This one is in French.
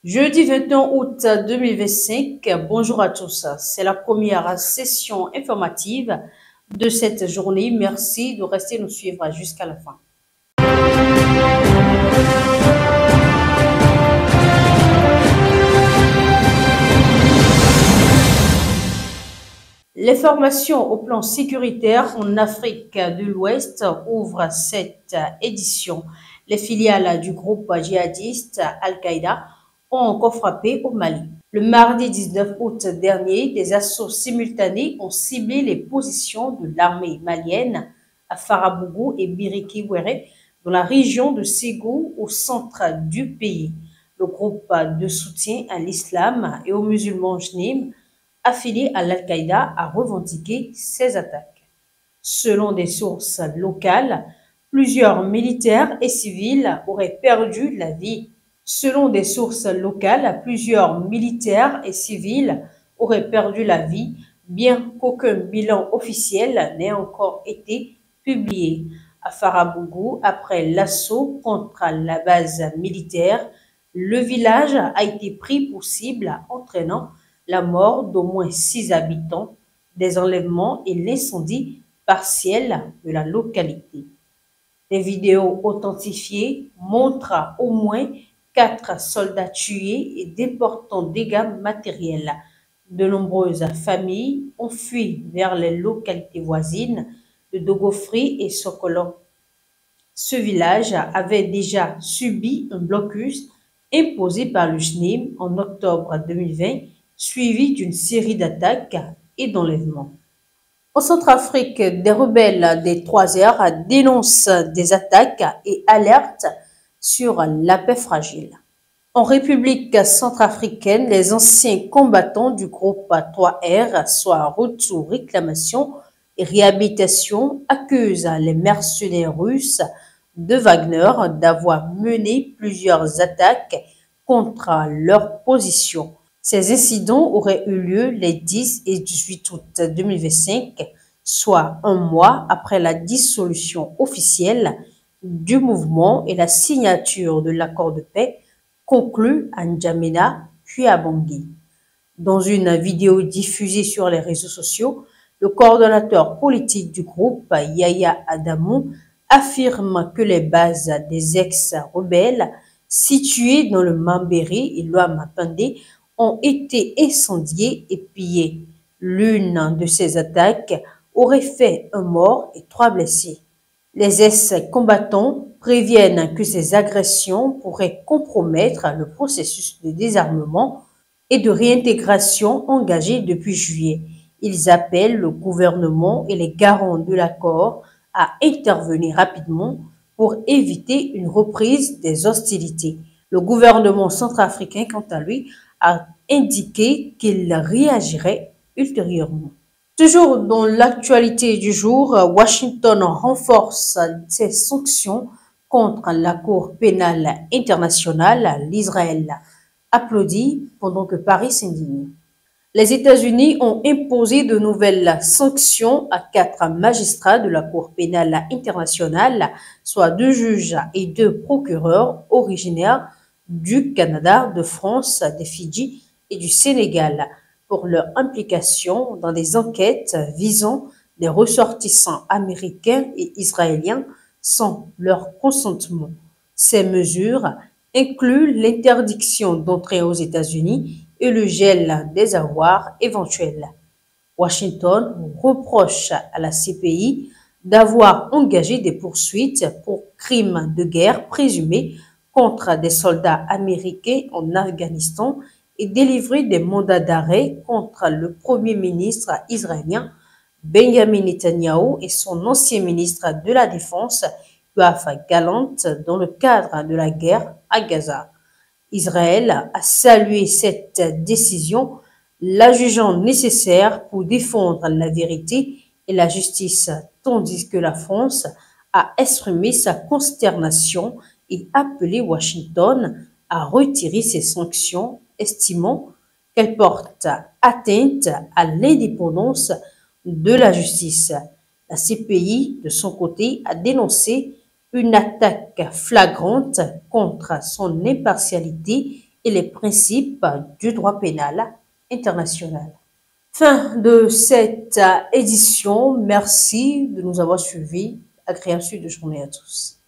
Jeudi 21 août 2025, bonjour à tous. C'est la première session informative de cette journée. Merci de rester nous suivre jusqu'à la fin. Les formations au plan sécuritaire en Afrique de l'Ouest ouvrent cette édition. Les filiales du groupe djihadiste Al-Qaïda ont encore frappé au Mali. Le mardi 19 août dernier, des assauts simultanés ont ciblé les positions de l'armée malienne à Farabougou et Biriki-Wéré dans la région de Ségou au centre du pays. Le groupe de soutien à l'islam et aux musulmans JNIM affilié à l'Al-Qaïda a revendiqué ces attaques. Selon des sources locales, plusieurs militaires et civils auraient perdu la vie. Selon des sources locales, plusieurs militaires et civils auraient perdu la vie, bien qu'aucun bilan officiel n'ait encore été publié. À Farabougou, après l'assaut contre la base militaire, le village a été pris pour cible, entraînant la mort d'au moins 6 habitants, des enlèvements et l'incendie partiel de la localité. Des vidéos authentifiées montrent au moins 4 soldats tués et d'importants dégâts matériels. De nombreuses familles ont fui vers les localités voisines de Dogofri et Sokolo. Ce village avait déjà subi un blocus imposé par le JNIM en octobre 2020, suivi d'une série d'attaques et d'enlèvements. En Centrafrique, des rebelles des 3 heures dénoncent des attaques et alertent sur la paix fragile. En République centrafricaine, les anciens combattants du groupe 3R, soit Retour, Réclamation et Réhabilitation, accusent les mercenaires russes de Wagner d'avoir mené plusieurs attaques contre leur position. Ces incidents auraient eu lieu les 10 et 18 août 2025, soit un mois après la dissolution officielle du mouvement et la signature de l'accord de paix conclu à N'Djamena puis à Bangui. Dans une vidéo diffusée sur les réseaux sociaux, le coordonnateur politique du groupe, Yaya Adamou, affirme que les bases des ex-rebelles situées dans le Mambéry et l'Ouamapendé ont été incendiées et pillées. L'une de ces attaques aurait fait un mort et 3 blessés. Les ex-combattants préviennent que ces agressions pourraient compromettre le processus de désarmement et de réintégration engagé depuis juillet. Ils appellent le gouvernement et les garants de l'accord à intervenir rapidement pour éviter une reprise des hostilités. Le gouvernement centrafricain, quant à lui, a indiqué qu'il réagirait ultérieurement. Toujours dans l'actualité du jour, Washington renforce ses sanctions contre la Cour pénale internationale. L'Israël applaudit pendant que Paris s'indigne. Les États-Unis ont imposé de nouvelles sanctions à 4 magistrats de la Cour pénale internationale, soit 2 juges et 2 procureurs originaires du Canada, de France, des Fidji et du Sénégal, pour leur implication dans des enquêtes visant des ressortissants américains et israéliens sans leur consentement. Ces mesures incluent l'interdiction d'entrer aux États-Unis et le gel des avoirs éventuels. Washington reproche à la CPI d'avoir engagé des poursuites pour crimes de guerre présumés contre des soldats américains en Afghanistan et délivrer des mandats d'arrêt contre le premier ministre israélien Benjamin Netanyahu et son ancien ministre de la Défense Yoav Gallant dans le cadre de la guerre à Gaza. Israël a salué cette décision, la jugeant nécessaire pour défendre la vérité et la justice, tandis que la France a exprimé sa consternation et appelé Washington à retirer ses sanctions, estimant qu'elles portent atteinte à l'indépendance de la justice. La CPI, de son côté, a dénoncé une attaque flagrante contre son impartialité et les principes du droit pénal international. Fin de cette édition. Merci de nous avoir suivis. Agréable suite de journée à tous.